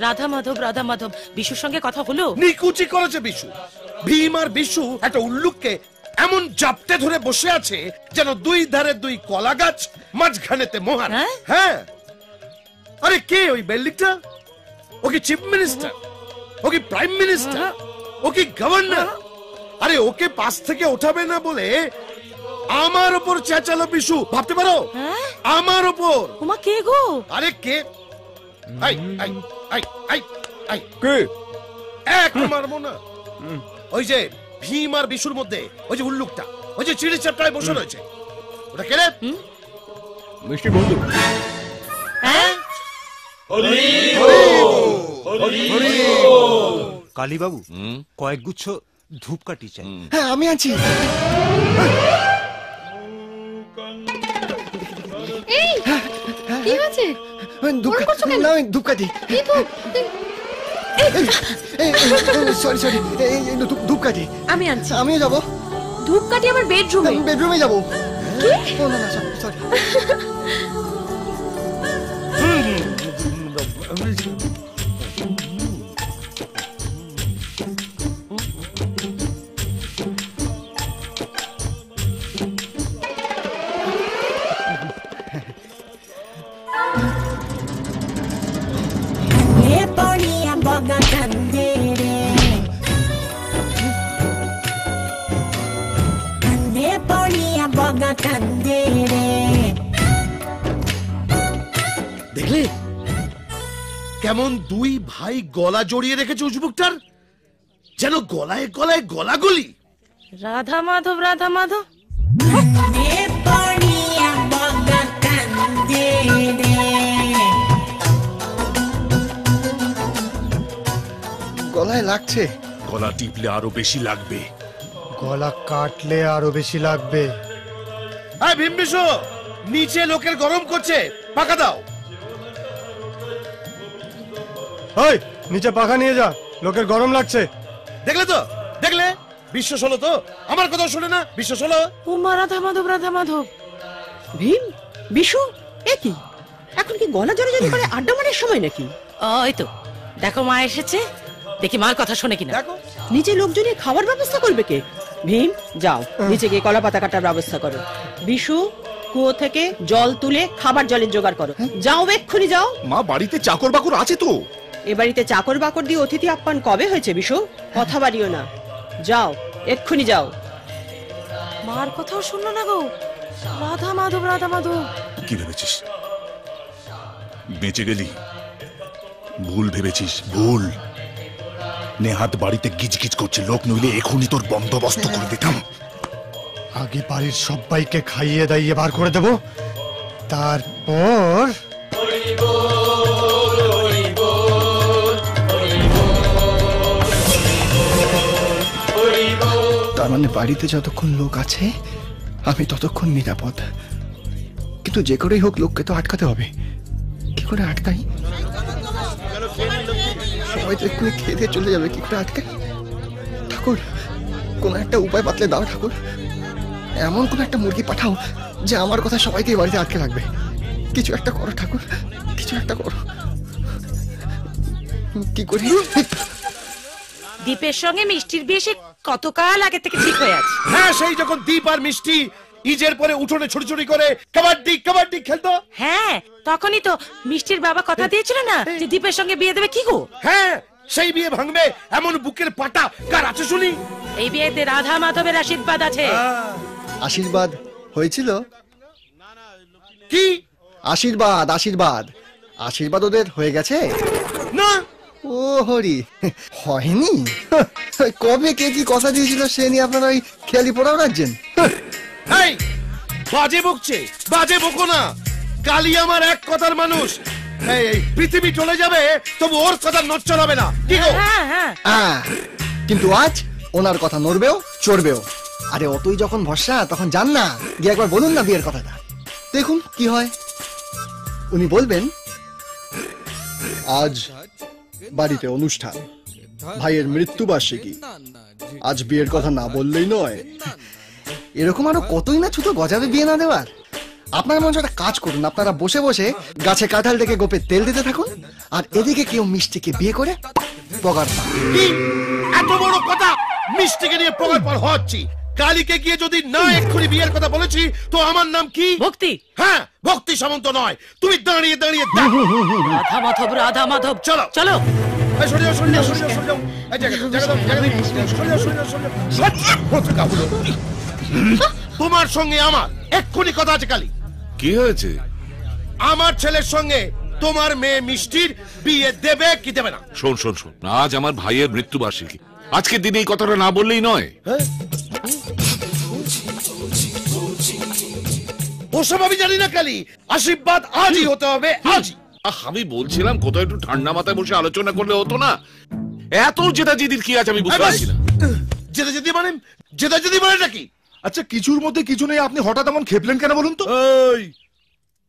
রাধা মাধব বিশুর সঙ্গে কথা হলো? নিকুচি করেছে বিশু। ভীম আর বিশু একটা উল্লুককে এমন জাপটে ধরে বসে আছে যেন দুই ধারে দুই কলা গাছ, মাঝখানেতে মোহর। হ্যাঁ, আরে কে ওই বেল্লিকটা? ও কি চিফ মিনিস্টার? ও কি প্রাইম মিনিস্টার? ও কি গভর্নর? আরে ওকে পাশ থেকে ওঠাবে না বলে আমার উপর চেঁচালো বিশু, ভাবতে পারো? আমার উপর। ওমা কে গো? আরে কে? আই আই আই আই আই কে? এক মারবো না। ওই যে ভীম আর বিশুর মধ্যে ওই যে উল্লুকটা, ওই যে চিড়ি চাপটায় বসে রয়েছে, ওটা কে রে? মিষ্টি বন্ধু। হ্যাঁ, কালী বাবু, কয়েক গুচ্ছ ধূপকাঠি চাই। হ্যাঁ, আমি আছি। এই কি হয়েছে? ধূপকাঠি। সরি, ধূপকাঠি আমি আনছি। আমিও যাবো। ধূপকাঠি আমার বেডরুমে যাবো। সরি। দেখলে কেমন দুই ভাই গলা জড়িয়ে রেখেছে উজবুকটার, যেন গলায় গলায় গলাগলি। রাধা মাধব গলায় লাগছে। গলা টিপলে আরো বেশি লাগবে। গলা কাটলে আরো বেশি লাগবে। হ্যাঁ ভীম বিশু, নিচে লোকের গরম করছে, পাকা দাও। ওই নিচে পাখা নিয়ে যা, লোকের গরম লাগছে। দেখলে তো, দেখলে? বিশ্বাস হলো তো? আমার কথা শুনে না, বিশ্বাস হলো? ওমা রাধা মাধব। ভীম, বিশু, এ কি এখন কি গলা জড়াজড়ি করে আড্ডা মারার সময় নাকি? ওই তো দেখো মা এসেছে, দেখি মার কথা শুনে কিনা। দেখো নিচে লোকজনের খাবার ব্যবস্থা করবে কে? ভীম, যাও নিচে গিয়ে কলা পাতা কাটার ব্যবস্থা করো। বিশু, কুয়ো থেকে জল তুলে খাবার জলের জোগাড় করো। যাও, এক্ষুনি যাও। মা, বাড়িতে চাকর বাকর আছে তো? এ বাড়িতে চাকর বাকর দিয়ে অতিথি আপ্যায়ন কবে হয়েছে বিশু? কথা বাড়িও না, যাও, এক্ষুনি যাও। মার কথাও শুনলো না গো। রাধা মাধব। কি ভেবেছিস বেঁচে গেলি? ভুল ভেবেছিস, ভুল। নেহাত বাড়িতে গিজগিজ করছে, লোক নইলে এখনই তোর বন্দোবস্ত করে দিতাম। আগে বাড়ির সবাইকে খাইয়ে দাইয়ে বার করে দেব, তারপর তার মানে বাড়িতে যতক্ষণ লোক আছে আমি ততক্ষণ নিরাপদ। কিন্তু যে করেই হোক লোককে তো আটকাতে হবে। কি করে আটকাই? সবাই তো এক্ষুনি খেয়ে দিয়ে চলে যাবে, কি করে আটকাই? ঠাকুর, কোন একটা উপায় বাতলে দাও ঠাকুর। এমন কোন একটা মুরগি পাঠাও যে আমার কথা সবাইকে বাড়িতে আটকে রাখবে। কিছু একটা করো ঠাকুর, কিছু একটা করো। কি করি? দীপের সঙ্গে মিষ্টির বিয়ে সে কতকাল আগে থেকে ঠিক হয়ে আছে। হ্যাঁ, সেই যখন দীপ আর মিষ্টি ইজের পরে উঠোনে ছুটি করে কাবাডি খেলতো। হ্যাঁ, তখনই তো মিষ্টির বাবা কথা দিয়েছিল না যে দীপের সঙ্গে বিয়ে দেবে। কি গো? হ্যাঁ, সেই বিয়ে ভাঙবে এমন বুকের পাটা কার আছে শুনি? এই বিয়েতে রাধা মাধবের আশীর্বাদ আছে। আশীর্বাদ হয়েছিল? কি আশীর্বাদ? আশীর্বাদ ওদের হয়ে গেছে না? ও হরি, হয়নি? কবে কে কি কথা দিয়েছিল সে নিয়ে আপনারা ওই খেয়ালি পড়াও রাখছেন? এই বাজে বকছে, বাজে বকো না। কালী আমার এক কথার মানুষ। এই পৃথিবী চলে যাবে তবু ওর কথা নড়চড় হবে না। কি গো? হ্যাঁ, কিন্তু আজ ওনার কথা নড়বেও চড়বেও। আরে অতই যখন ভরসা, তখন যান না, গিয়ে একবার বলুন না বিয়ের কথাটা, দেখুন কি হয়। উনি বলবেন আজ বাড়িতে অনুষ্ঠান, ভাইয়ের মৃত্যুবার্ষিকী, আজ বিয়ের কথা না বললেই নয়। এরকম আরো কতই না ছুতো গজাবে বিয়ে না দেওয়ার। আপনারা মনে একটা কাজ করুন, আপনারা বসে বসে গাছে কাঁঠাল থেকে গোপে তেল দিতে থাকুন, আর এদিকে কেউ মিষ্টিকে বিয়ে করে পগার পার। কি এত বড় কথা? মিষ্টিকে নিয়ে পগার পার হচ্ছি। কালীকে গিয়ে যদি না এক্ষুনি বিয়ের কথা বলেছি তো আমার নাম কি? ভক্তি। হ্যাঁ, ভক্তি সামন্ত নয়। তুমি দাঁড়িয়ে দাঁড়িয়ে দেখো। রাধা মাধব, রাধা মাধব। চলো চলো। এই সরে যাও, সরে যাও, সরে যাও, সরে যাও। এই জায়গা দাও, জায়গা দাও, জায়গা দাও। সরে যাও, সরে যাও, সরে যাও। ফটকা হলো। তোমার সঙ্গে আমার এক্ষুনি কথা আছে কালী। কি হয়েছে? আমার ছেলের সঙ্গে তোমার মেয়ে মিষ্টির বিয়ে দেবে কি দেবে না? শোন শোন শোন, আজ আমার ভাইয়ের মৃত্যুবার্ষিকী। আজকের দিনে এই কথাটা না বললেই নয়। ওসব আমি জানি না কালী। আশীর্বাদ আজই হতে হবে, আজই। আমি বলছিলাম কোথাও একটু ঠান্ডা মাথায় বসে আলোচনা করলে হতো না? এত জেদাজেদির কি আছে আমি বুঝতে পারছি না। জেদাজেদি মানে? জেদাজেদি মানে নাকি? আচ্ছা, কিছুর মধ্যে কিছু নেই, আপনি হঠাৎ এমন খেপলেন কেন বলুন তো? এই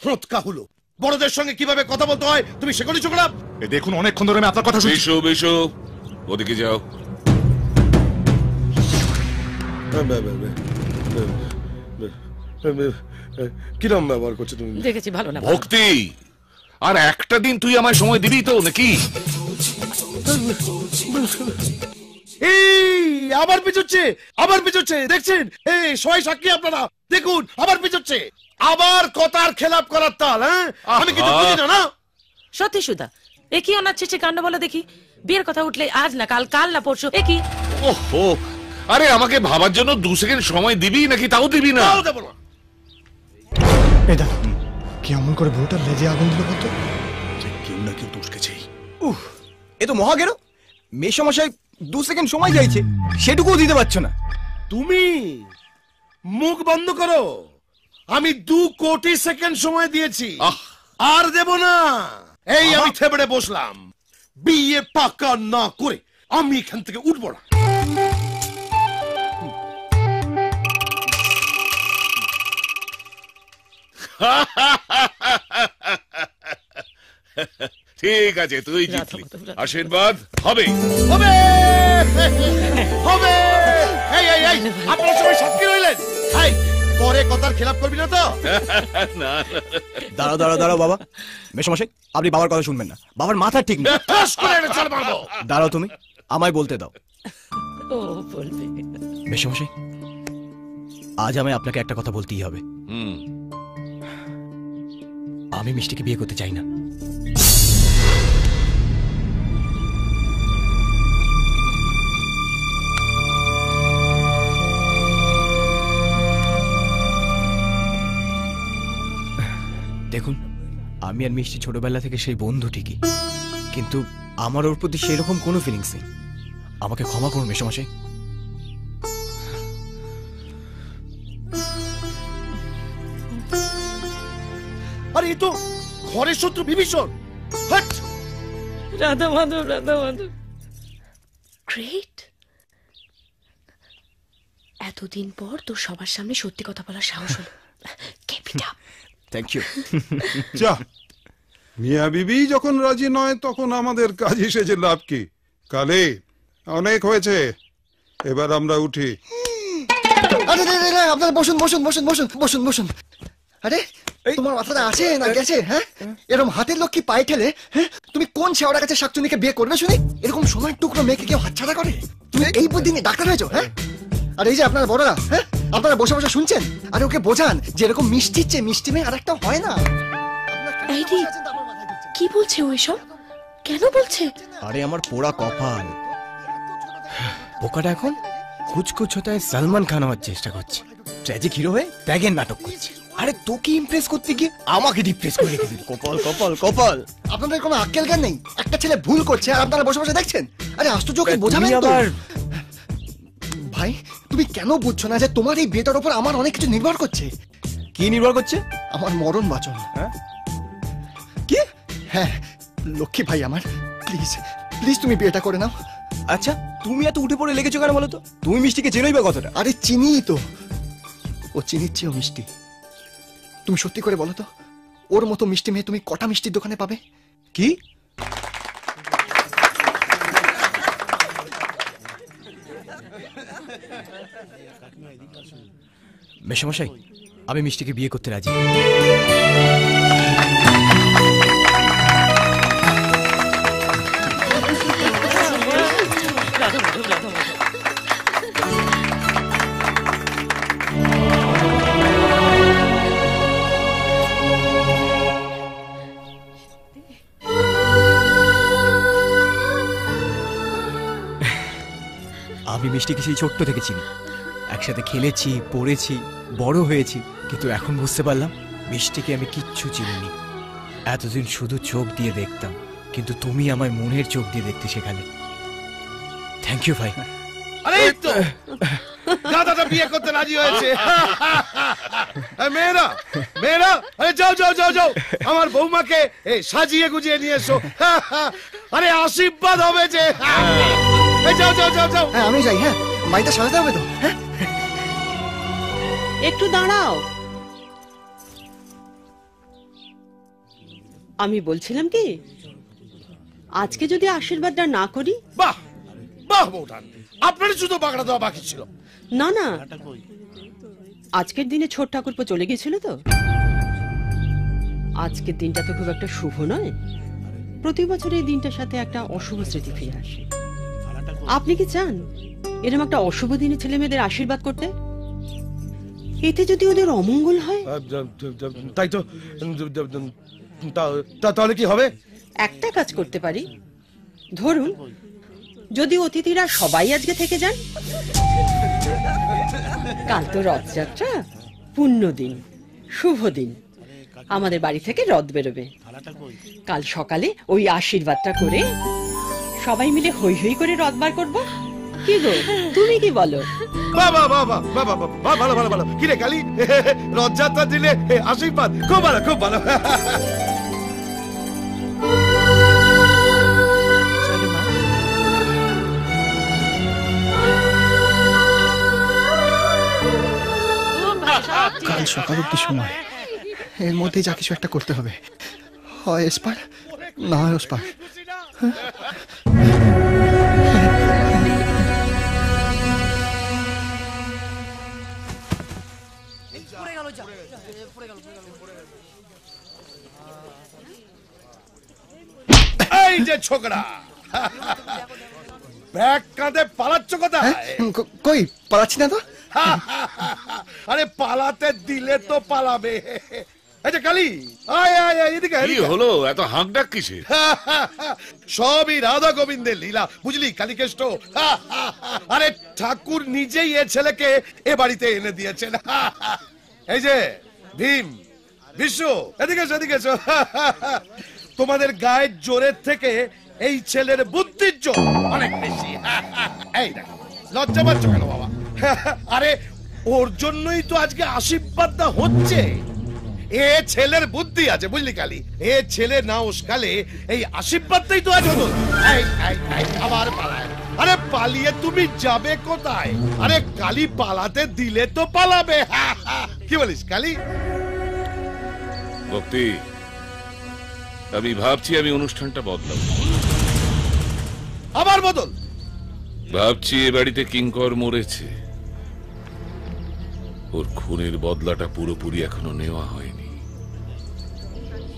ফটকা হলো। বড়দের সঙ্গে কিভাবে কথা বলতে হয় তুমি শেখনি ছোকরা? দেখুন, অনেকক্ষণ ধরে আমি আপনার কথা শুনছি। বেশো বেশো, ওদিকে যাও। কিরম ব্যবহার করছো তুমি? দেখেছি ভালো না। ভক্তি, আর একটা দিন তুই আমায় সময় দিবি তো নাকি? এই আবার পিছুচ্ছে, আবার পিছুচ্ছে, দেখছেন? এই সবাই সাক্ষী আপনারা, দেখুন আবার পিছুচ্ছে। আবার কথার খেলাপ করার তাল। হ্যাঁ, আমি কিছু বুঝি না। না সত্যি সুধা, এ কি অনাচ্ছেছে কাণ্ড বলো দেখি। বিয়ের কথা উঠলে আজ না কাল, কাল না পরশু, এ কি? ওহো, আরে আমাকে ভাবার জন্য 2 সেকেন্ড সময় দিবি নাকি তাও দিবি না? তাও দেবো না। এই দেখো কেমন করে বউটা লেজে আগুন দিল কত। কেউ না কেউ দুষ্কেছেই। এ তো মহাগেরো। মেসমশাই 2 সেকেন্ড সময় চাইছে, সেটুকুও দিতে পারছো না। তুমি মুখ বন্ধ করো। আমি 2 কোটি সেকেন্ড সময় দিয়েছি, আর দেব না। এই আমি থেবড়ে বসলাম। বিয়ে পাকা না করে আমি এখান থেকে উঠবো না। ঠিক আছে, তুই জিতলি। আশীর্বাদ হবে হবে হবে। এই এই এই আপনারা সবাই সাক্ষী রইলেন। এই পরে কথার খেলাপ করবি না তো? না। দাঁড়াও দাঁড়াও দাঁড়াও বাবা। মেসমশাই, আপনি বাবার কথা শুনবেন না, বাবার মাথা ঠিক নেই। ঠাস করে একটা চাল মারবো। দাঁড়াও, তুমি আমায় বলতে দাও। ও বলবে। মেসমশাই, আজ আমি আপনাকে একটা কথা বলতেই হবে। আমি মিষ্টিকে বিয়ে করতে চাই না। দেখুন, আমি আর মিষ্টি ছোটবেলা থেকে সেই বন্ধু ঠিকই, কিন্তু আমার ওর প্রতি সেরকম কোনো ফিলিংস নেই। আমাকে ক্ষমা করুন মেসমশাই। আরে এই তো ঘরের শত্রু বিভীষণ। হাট! রাধা মাধব, রাধা মাধব। গ্রেট। এতদিন পর তোর সবার সামনে সত্যি কথা বলার সাহস হলো। Keep it up. Thank you. যা, মিয়া বিবি যখন রাজি নয় তখন আমাদের কাজ এসেছে লাভ কি? কালে অনেক হয়েছে, এবার আমরা উঠি। আরে আপনারা বসুন বসুন বসুন বসুন বসুন বসুন। আরে তোমার মাথাটা আছে না গেছে? হ্যাঁ, এরকম হাতের লোক কি পায়ে ঠেলে? হ্যাঁ, তুমি কোন ছেওড়া কাছে শাকচুনিকে বিয়ে করবে শুনি? এরকম সোনার টুকরো মেয়েকে কেউ হাতছাড়া করে? তুমি এই বুদ্ধি নিয়ে ডাক্তার হয়েছো? হ্যাঁ, আর এই যে আপনারা বড়রা, হ্যাঁ আপনারা বসে বসে শুনছেন, আর ওকে বোঝান যে এরকম মিষ্টির চেয়ে মিষ্টি মেয়ে আর একটা হয় না। কি বলছে ও এসব? কেন বলছে? আরে আমার পোড়া কপাল, বোকাটা এখন কুচকুচ হতে সালমান খান হওয়ার চেষ্টা করছে, ট্র্যাজিক হিরো হয়ে ত্যাগের নাটক করছে। আরে তোকে ইমপ্রেস করতে গিয়ে আমাকে ডিপ্রেস করে রেখে দিল। কপাল কপাল কপাল। আপনাদের কোনো আক্কেল জ্ঞান নেই। একটা ছেলে ভুল করছে আর আপনারা বসে বসে দেখছেন। আরে আশ্চর্য, ওকে বোঝাবেন তো। ভাই, তুমি কেন বুঝছো না যে তোমার এই বিয়েটার উপর আমার অনেক কিছু নির্ভর করছে? কি নির্ভর করছে? আমার মরণ বাঁচন। হ্যাঁ কি? হ্যাঁ, লক্ষ্মী ভাই আমার, প্লিজ প্লিজ তুমি বিয়েটা করে নাও। আচ্ছা, তুমি এত উঠে পড়ে লেগেছো কেন বলো তো? তুমি মিষ্টিকে চেনোই বা কতটা? আরে চিনি তো, ও চিনির চেয়েও মিষ্টি। তুমি সত্যি করে বলো তো, ওর মতো মিষ্টি মেয়ে তুমি কটা মিষ্টির দোকানে পাবে? কি? মেসমশাই, আমি মিষ্টিকে বিয়ে করতে রাজি। আমি মিষ্টিকে সেই ছোট্ট থেকে চিনি, একসাথে খেলেছি, পড়েছি, বড় হয়েছি, কিন্তু এখন বুঝতে পারলাম মিষ্টিকে আমি কিচ্ছু চিনিনি। এতদিন শুধু চোখ দিয়ে দেখতাম, কিন্তু তুমি আমার মনের চোখ দিয়ে দেখতে শেখালে। থ্যাংক ইউ ভাই। আরে এই তো দাদাটা বিয়ে করতে রাজি হয়েছে। মেয়েরা মেয়েরা, আরে যাও যাও যাও যাও, আমার বৌমাকে সাজিয়ে গুজিয়ে নিয়ে এসো। আরে আশীর্বাদ হবে যে। যাও যাও যাও যাও। হ্যাঁ আমি যাই। হ্যাঁ বাড়িটা সাজাতে হবে তো। হ্যাঁ একটু দাঁড়াও, আমি বলছিলাম কি, আজকে যদি আশীর্বাদটা না করি। বাহ বাহ বৌঠান, আপনার শুধু বাগড়া দেওয়া বাকি ছিল। না না, আজকের দিনে ছোট ঠাকুরপো চলে গেছিল তো। আজকের দিনটা তো খুব একটা শুভ নয়, প্রতি বছর এই দিনটার সাথে একটা অশুভ স্মৃতি ফিরে আসে। আপনি কি চান এরকম একটা অশুভ দিনে ছেলে মেয়েদের আশীর্বাদ করতে? এতে যদি ওদের অমঙ্গল হয়। তাই তো, তাহলে কি হবে? একটা কাজ করতে পারি, ধরুন যদি অতিথিরা সবাই আজকে থেকে যান, কাল তো রথযাত্রা, পুণ্য দিন, শুভ দিন, আমাদের বাড়ি থেকে রথ বেরোবে। কাল সকালে ওই আশীর্বাদটা করে সবাই মিলে হই হই করে রথ বার করবো। কি গো, তুমি কি বলো? বাবা বাবা বাবা বাবা, ভালো ভালো ভালো। কি রে কালী, রথযাত্রা দিলে আশীর্বাদ, খুব ভালো খুব ভালো। কাল সকাল অব্দি সময়, এর মধ্যে যা কিছু একটা করতে হবে। হয় এসপার, না হয় ওসপার। এই যে ছোকরা, ব্যাগ কাঁধে পালাচ্ছ কোথায়? কই পালাচ্ছি না তো। আরে পালাতে দিলে তো পালাবে। এই যে কালী, আয় আয় আয়, এদিকে। কি হলো এত হাঁক ডাক কিসের? সবই রাধা গোবিন্দের লীলা, বুঝলি কালীকেষ্ট। আরে ঠাকুর নিজেই এ ছেলেকে এ বাড়িতে এনে দিয়েছেন। এই যে ভীম, বিশ্ব, এদিকে এসো এদিকে এসো। তোমাদের গায়ের জোরের থেকে এই ছেলের বুদ্ধির জোর অনেক বেশি। এই দেখো, লজ্জা পাচ্ছ কেন বাবা? আরে ওর জন্যই তো আজকে আশীর্বাদটা হচ্ছে। এ ছেলের বুদ্ধি আছে, বুঝলি কালী। এ ছেলে না উস্কালে এই আশীর্বাদটাই তো আজ হতো। আবার পালায়। আরে পালিয়ে তুমি যাবে কোথায়? আরে কালী পালাতে দিলে তো পালাবে। কি বলিস কালী? ভক্তি, আমি ভাবছি আমি অনুষ্ঠানটা বদলাবো। আবার বদল? ভাবছি এ বাড়িতে কিঙ্কর মরেছে, ওর খুনের বদলাটা পুরোপুরি এখনো নেওয়া হয়নি।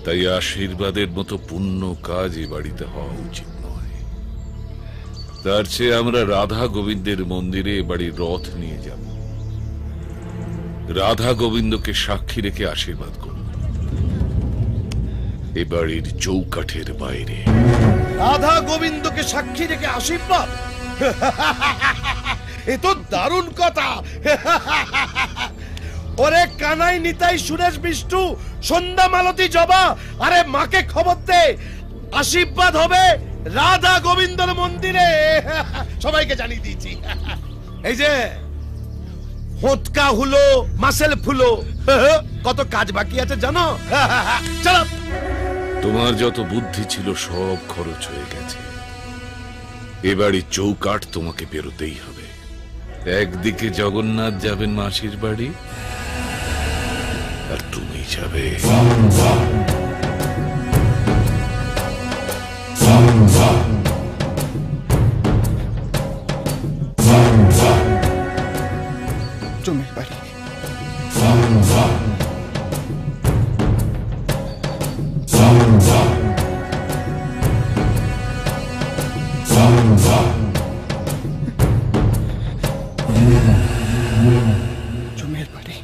তাই আশীর্বাদের মতো পুণ্য কাজ এ বাড়িতে হওয়া উচিত নয়। তার চেয়ে আমরা রাধা গোবিন্দের মন্দিরে এ বাড়ির রথ নিয়ে যাব, রাধা গোবিন্দকে সাক্ষী রেখে আশীর্বাদ করব এ বাড়ির চৌকাঠের বাইরে। রাধা গোবিন্দকে সাক্ষী রেখে আশীর্বাদ? এ তো দারুণ কথা। ওরে কানাই, নিতাই, সুরেশ, বিষ্ণু, সন্ধ্যা, মালতী, জবা, আরে মাকে খবর দে, আশীর্বাদ হবে রাধা গোবিন্দর মন্দিরে। সবাইকে জানিয়ে দিয়েছি। এই যে হোতকা হলো, মাসেল ফুলো, কত কাজ বাকি আছে জানো? চলো। তোমার যত বুদ্ধি ছিল সব খরচ হয়ে গেছে। এবারে চৌকাঠ তোমাকে পেরোতেই হবে। একদিকে জগন্নাথ যাবেন মাসির বাড়ি, আর তুমি যাবে জমের বাড়ি। জমের বাড়ি।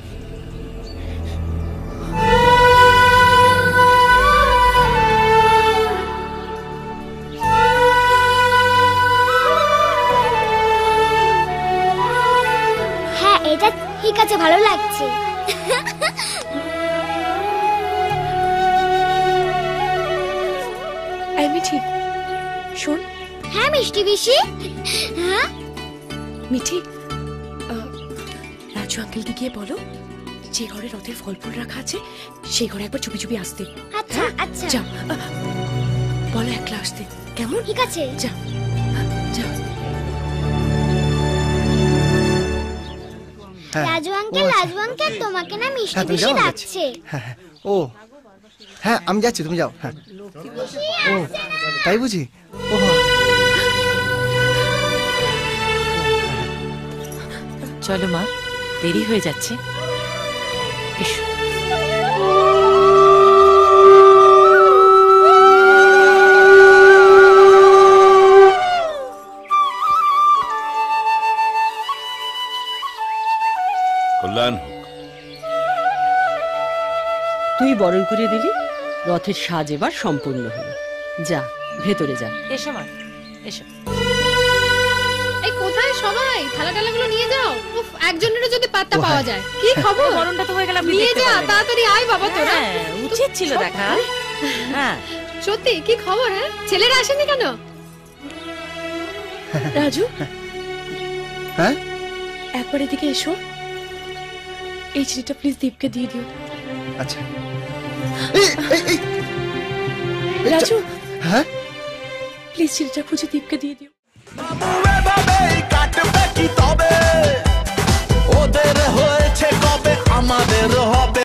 ঠিক আছে, ভালো লাগছে। মিঠি শোন। হ্যাঁ মিষ্টি পিসি। হ্যাঁ মিঠি, রাজু আঙ্কেলকে গিয়ে বলো যে ঘরে রথের ফল ফুল রাখা আছে সেই ঘরে একবার চুপি চুপি আসতে। আচ্ছা আচ্ছা যা, বলো একলা আসতে, কেমন? ঠিক আছে, যা যা। রাজু আঙ্কেল তোমাকে না মিষ্টি পিসি ডাকছে। ও হ্যাঁ, আমি যাচ্ছি, তুমি যাও। হ্যাঁ, ও তাই বুঝি? ও চলো মা, দেরি হয়ে যাচ্ছে, এসো। কল্যাণ হোক। তুই বরণ করে দিলি, রথের সাজ এবার সম্পূর্ণ হলো। যা ভেতরে যা। এসো মা, এসো। এই কোথায় সবাই? থালা টালাগুলো নিয়ে যাও। উফ, একজনেরও যদি পাত্তা পাওয়া যায়। কি খবর? বরণটা তো হয়ে গেল, আপনি নিয়ে দেখতে যা, পারবেন। তাড়াতাড়ি আয় বাবা তোরা। হ্যাঁ, উচিত ছিল দেখা। হ্যাঁ সত্যি কি খবর? হ্যাঁ, ছেলেরা আসেনি কেন? রাজু, হ্যাঁ একবার এদিকে এসো। এই চিঠিটা প্লিজ দীপকে দিয়ে দিও। আচ্ছা। রাজু, হ্যাঁ প্লিজ চিঠিটা খুঁজে দীপকে দিয়ে দিও।